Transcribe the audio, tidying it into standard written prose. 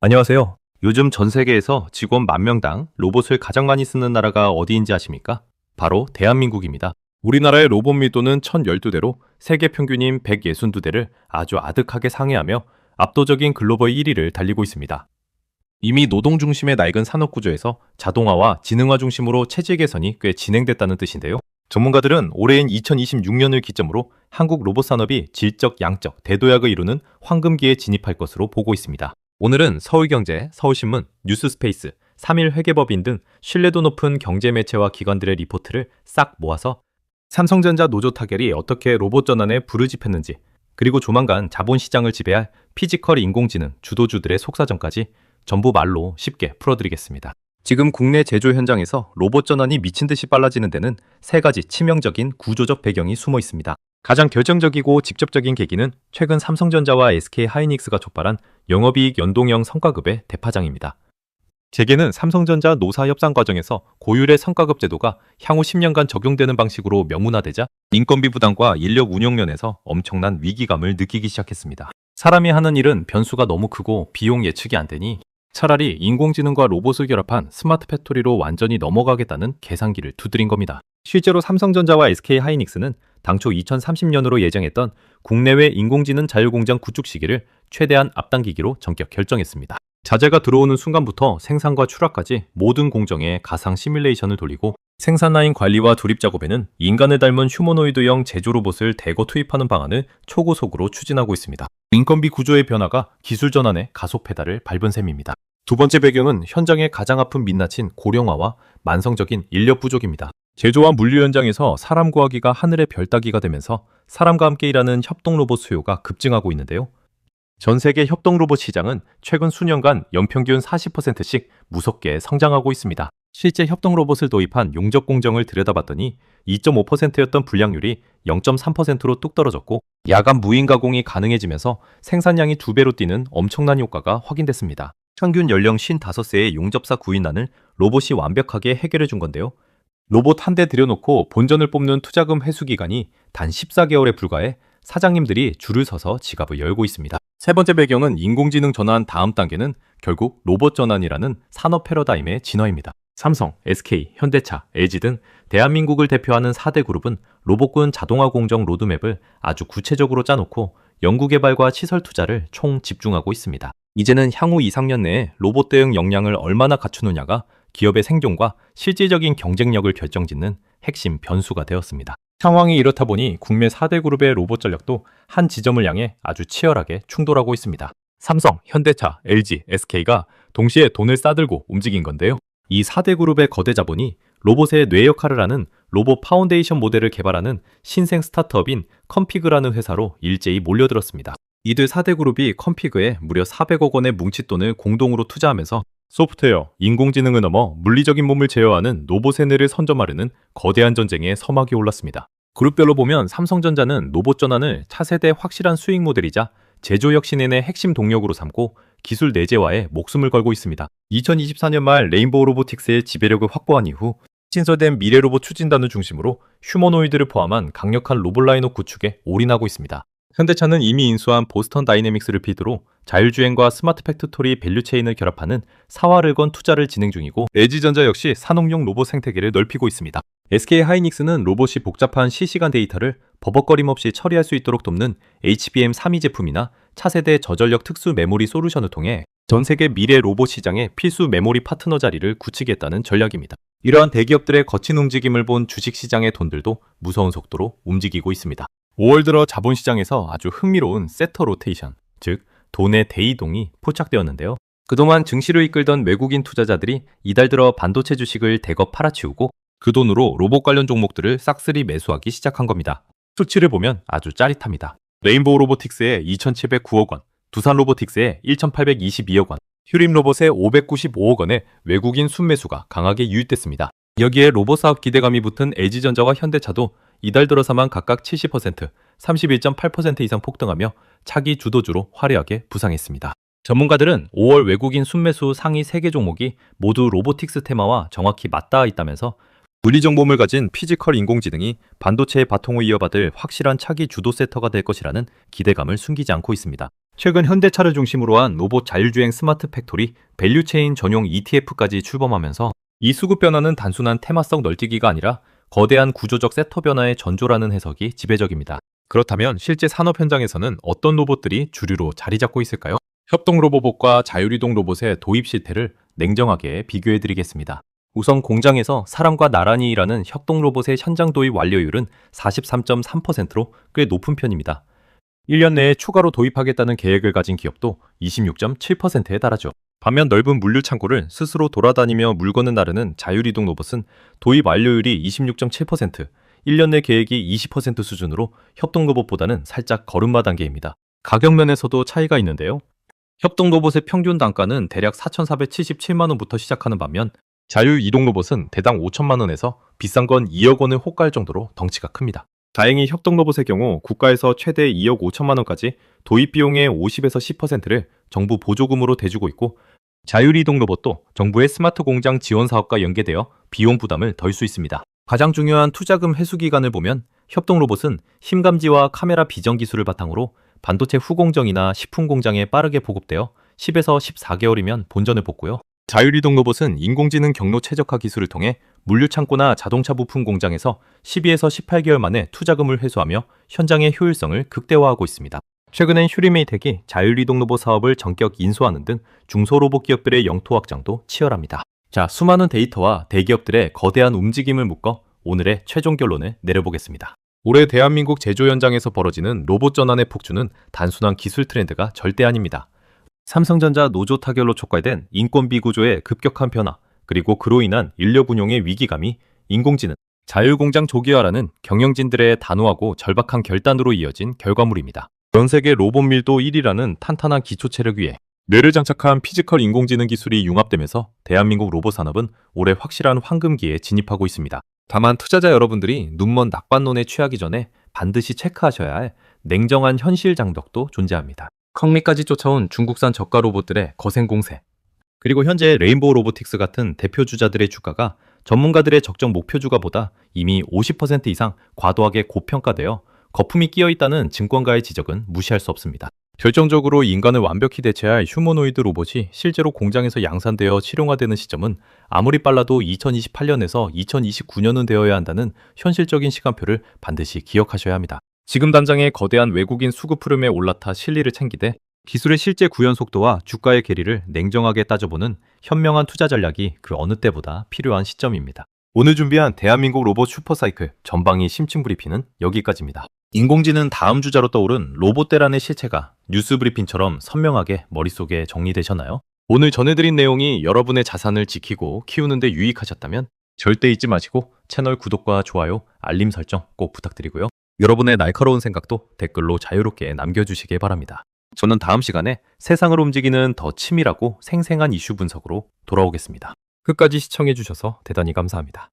안녕하세요. 요즘 전 세계에서 직원 10,000명당 로봇을 가장 많이 쓰는 나라가 어디인지 아십니까? 바로 대한민국입니다. 우리나라의 로봇 밀도는 1,012대로 세계 평균인 162대를 아주 아득하게 상회하며 압도적인 글로벌 1위를 달리고 있습니다. 이미 노동 중심의 낡은 산업 구조에서 자동화와 지능화 중심으로 체질 개선이 꽤 진행됐다는 뜻인데요. 전문가들은 올해인 2026년을 기점으로 한국 로봇 산업이 질적, 양적, 대도약을 이루는 황금기에 진입할 것으로 보고 있습니다. 오늘은 서울경제, 서울신문, 뉴스스페이스, 3일 회계법인 등 신뢰도 높은 경제 매체와 기관들의 리포트를 싹 모아서 삼성전자 노조 타결이 어떻게 로봇 전환에 부르짖혔는지, 그리고 조만간 자본시장을 지배할 피지컬 인공지능 주도주들의 속사정까지 전부 말로 쉽게 풀어드리겠습니다. 지금 국내 제조 현장에서 로봇 전환이 미친 듯이 빨라지는 데는 세 가지 치명적인 구조적 배경이 숨어 있습니다. 가장 결정적이고 직접적인 계기는 최근 삼성전자와 SK 하이닉스가 촉발한 영업이익 연동형 성과급의 대파장입니다. 재계는 삼성전자 노사 협상 과정에서 고율의 성과급 제도가 향후 10년간 적용되는 방식으로 명문화되자 인건비 부담과 인력 운영면에서 엄청난 위기감을 느끼기 시작했습니다. 사람이 하는 일은 변수가 너무 크고 비용 예측이 안 되니 차라리 인공지능과 로봇을 결합한 스마트 팩토리로 완전히 넘어가겠다는 계산기를 두드린 겁니다. 실제로 삼성전자와 SK 하이닉스는 당초 2030년으로 예정했던 국내외 인공지능 자율공장 구축 시기를 최대한 앞당기기로 전격 결정했습니다. 자재가 들어오는 순간부터 생산과 출하까지 모든 공정에 가상 시뮬레이션을 돌리고 생산 라인 관리와 조립 작업에는 인간을 닮은 휴머노이드형 제조 로봇을 대거 투입하는 방안을 초고속으로 추진하고 있습니다. 인건비 구조의 변화가 기술 전환의 가속 페달을 밟은 셈입니다. 두 번째 배경은 현장의 가장 아픈 민낯인 고령화와 만성적인 인력 부족입니다. 제조와 물류 현장에서 사람 구하기가 하늘의 별 따기가 되면서 사람과 함께 일하는 협동 로봇 수요가 급증하고 있는데요. 전 세계 협동 로봇 시장은 최근 수년간 연평균 40%씩 무섭게 성장하고 있습니다. 실제 협동 로봇을 도입한 용접 공정을 들여다봤더니 2.5%였던 불량률이 0.3%로 뚝 떨어졌고 야간 무인 가공이 가능해지면서 생산량이 2배로 뛰는 엄청난 효과가 확인됐습니다. 평균 연령 55세의 용접사 구인난을 로봇이 완벽하게 해결해 준 건데요. 로봇 한 대 들여놓고 본전을 뽑는 투자금 회수 기간이 단 14개월에 불과해 사장님들이 줄을 서서 지갑을 열고 있습니다. 세 번째 배경은 인공지능 전환 다음 단계는 결국 로봇 전환이라는 산업 패러다임의 진화입니다. 삼성, SK, 현대차, LG 등 대한민국을 대표하는 4대 그룹은 로봇군 자동화 공정 로드맵을 아주 구체적으로 짜놓고 연구개발과 시설 투자를 총 집중하고 있습니다. 이제는 향후 2~3년 내에 로봇 대응 역량을 얼마나 갖추느냐가 기업의 생존과 실질적인 경쟁력을 결정짓는 핵심 변수가 되었습니다. 상황이 이렇다 보니 국내 4대 그룹의 로봇 전략도 한 지점을 향해 아주 치열하게 충돌하고 있습니다. 삼성, 현대차, LG, SK가 동시에 돈을 싸들고 움직인 건데요. 이 4대 그룹의 거대 자본이 로봇의 뇌 역할을 하는 로봇 파운데이션 모델을 개발하는 신생 스타트업인 컴피그라는 회사로 일제히 몰려들었습니다. 이들 4대 그룹이 컴피그에 무려 400억 원의 뭉칫돈을 공동으로 투자하면서 소프트웨어, 인공지능을 넘어 물리적인 몸을 제어하는 로봇의 뇌를 선점하려는 거대한 전쟁에 서막이 올랐습니다. 그룹별로 보면 삼성전자는 로봇 전환을 차세대 확실한 수익 모델이자 제조 혁신의 핵심 동력으로 삼고 기술 내재화에 목숨을 걸고 있습니다. 2024년 말 레인보우 로보틱스의 지배력을 확보한 이후 신설된 미래 로봇 추진단을 중심으로 휴머노이드를 포함한 강력한 로봇 라인업 구축에 올인하고 있습니다. 현대차는 이미 인수한 보스턴 다이내믹스를 필두로 자율주행과 스마트 팩토리 밸류체인을 결합하는 사활을 건 투자를 진행 중이고 LG전자 역시 산업용 로봇 생태계를 넓히고 있습니다. SK 하이닉스는 로봇이 복잡한 실시간 데이터를 버벅거림 없이 처리할 수 있도록 돕는 HBM32 제품이나 차세대 저전력 특수 메모리 솔루션을 통해 전 세계 미래 로봇 시장의 필수 메모리 파트너 자리를 굳히겠다는 전략입니다. 이러한 대기업들의 거친 움직임을 본 주식시장의 돈들도 무서운 속도로 움직이고 있습니다. 5월 들어 자본시장에서 아주 흥미로운 세터 로테이션, 즉 돈의 대이동이 포착되었는데요. 그동안 증시를 이끌던 외국인 투자자들이 이달 들어 반도체 주식을 대거 팔아치우고 그 돈으로 로봇 관련 종목들을 싹쓸이 매수하기 시작한 겁니다. 수치를 보면 아주 짜릿합니다. 레인보우 로보틱스의 2,709억 원, 두산 로보틱스의 1,822억 원, 휴림 로봇의 595억 원의 외국인 순매수가 강하게 유입됐습니다. 여기에 로봇 사업 기대감이 붙은 LG전자와 현대차도 이달 들어서만 각각 70%, 31.8% 이상 폭등하며 차기 주도주로 화려하게 부상했습니다. 전문가들은 5월 외국인 순매수 상위 3개 종목이 모두 로보틱스 테마와 정확히 맞닿아 있다면서 물리정보물 가진 피지컬 인공지능이 반도체의 바통을 이어받을 확실한 차기 주도 세터가 될 것이라는 기대감을 숨기지 않고 있습니다. 최근 현대차를 중심으로 한 로봇 자율주행 스마트 팩토리, 밸류체인 전용 ETF까지 출범하면서 이 수급 변화는 단순한 테마성 널뛰기가 아니라 거대한 구조적 섹터 변화의 전조라는 해석이 지배적입니다. 그렇다면 실제 산업 현장에서는 어떤 로봇들이 주류로 자리 잡고 있을까요? 협동 로봇과 자율이동 로봇의 도입 실태를 냉정하게 비교해 드리겠습니다. 우선 공장에서 사람과 나란히 일하는 협동 로봇의 현장 도입 완료율은 43.3%로 꽤 높은 편입니다. 1년 내에 추가로 도입하겠다는 계획을 가진 기업도 26.7%에 달하죠. 반면 넓은 물류 창고를 스스로 돌아다니며 물건을 나르는 자율이동 로봇은 도입 완료율이 26.7%, 1년 내 계획이 20% 수준으로 협동 로봇보다는 살짝 걸음마 단계입니다. 가격 면에서도 차이가 있는데요. 협동 로봇의 평균 단가는 대략 4,477만 원부터 시작하는 반면 자율이동 로봇은 대당 5천만 원에서 비싼 건 2억 원을 호가할 정도로 덩치가 큽니다. 다행히 협동 로봇의 경우 국가에서 최대 2억 5천만 원까지 도입 비용의 50에서 10%를 정부 보조금으로 대주고 있고 자율이동 로봇도 정부의 스마트 공장 지원 사업과 연계되어 비용 부담을 덜 수 있습니다. 가장 중요한 투자금 회수 기간을 보면 협동 로봇은 힘감지와 카메라 비전 기술을 바탕으로 반도체 후공정이나 식품 공장에 빠르게 보급되어 10에서 14개월이면 본전을 뽑고요. 자율이동 로봇은 인공지능 경로 최적화 기술을 통해 물류 창고나 자동차 부품 공장에서 12에서 18개월 만에 투자금을 회수하며 현장의 효율성을 극대화하고 있습니다. 최근엔 휴리메이텍이 자율이동 로봇 사업을 전격 인수하는 등 중소로봇 기업들의 영토 확장도 치열합니다. 자, 수많은 데이터와 대기업들의 거대한 움직임을 묶어 오늘의 최종 결론을 내려보겠습니다. 올해 대한민국 제조 현장에서 벌어지는 로봇 전환의 폭주는 단순한 기술 트렌드가 절대 아닙니다. 삼성전자 노조 타결로 촉발된 인건비 구조의 급격한 변화, 그리고 그로 인한 인력 운용의 위기감이 인공지능, 자율공장 조기화라는 경영진들의 단호하고 절박한 결단으로 이어진 결과물입니다. 전 세계 로봇 밀도 1위라는 탄탄한 기초 체력 위에 뇌를 장착한 피지컬 인공지능 기술이 융합되면서 대한민국 로봇 산업은 올해 확실한 황금기에 진입하고 있습니다. 다만 투자자 여러분들이 눈먼 낙관론에 취하기 전에 반드시 체크하셔야 할 냉정한 현실 장벽도 존재합니다. 컴미까지 쫓아온 중국산 저가 로봇들의 거센 공세, 그리고 현재 레인보우 로보틱스 같은 대표 주자들의 주가가 전문가들의 적정 목표 주가보다 이미 50% 이상 과도하게 고평가되어 거품이 끼어있다는 증권가의 지적은 무시할 수 없습니다. 결정적으로 인간을 완벽히 대체할 휴머노이드 로봇이 실제로 공장에서 양산되어 실용화되는 시점은 아무리 빨라도 2028년에서 2029년은 되어야 한다는 현실적인 시간표를 반드시 기억하셔야 합니다. 지금 당장의 거대한 외국인 수급 흐름에 올라타 실리를 챙기되 기술의 실제 구현 속도와 주가의 괴리를 냉정하게 따져보는 현명한 투자 전략이 그 어느 때보다 필요한 시점입니다. 오늘 준비한 대한민국 로봇 슈퍼사이클 전방위 심층 브리핑은 여기까지입니다. 인공지능 다음 주자로 떠오른 로봇대란의 실체가 뉴스 브리핑처럼 선명하게 머릿속에 정리되셨나요? 오늘 전해드린 내용이 여러분의 자산을 지키고 키우는 데 유익하셨다면 절대 잊지 마시고 채널 구독과 좋아요, 알림 설정 꼭 부탁드리고요. 여러분의 날카로운 생각도 댓글로 자유롭게 남겨주시기 바랍니다. 저는 다음 시간에 세상을 움직이는 더 치밀하고 생생한 이슈 분석으로 돌아오겠습니다. 끝까지 시청해주셔서 대단히 감사합니다.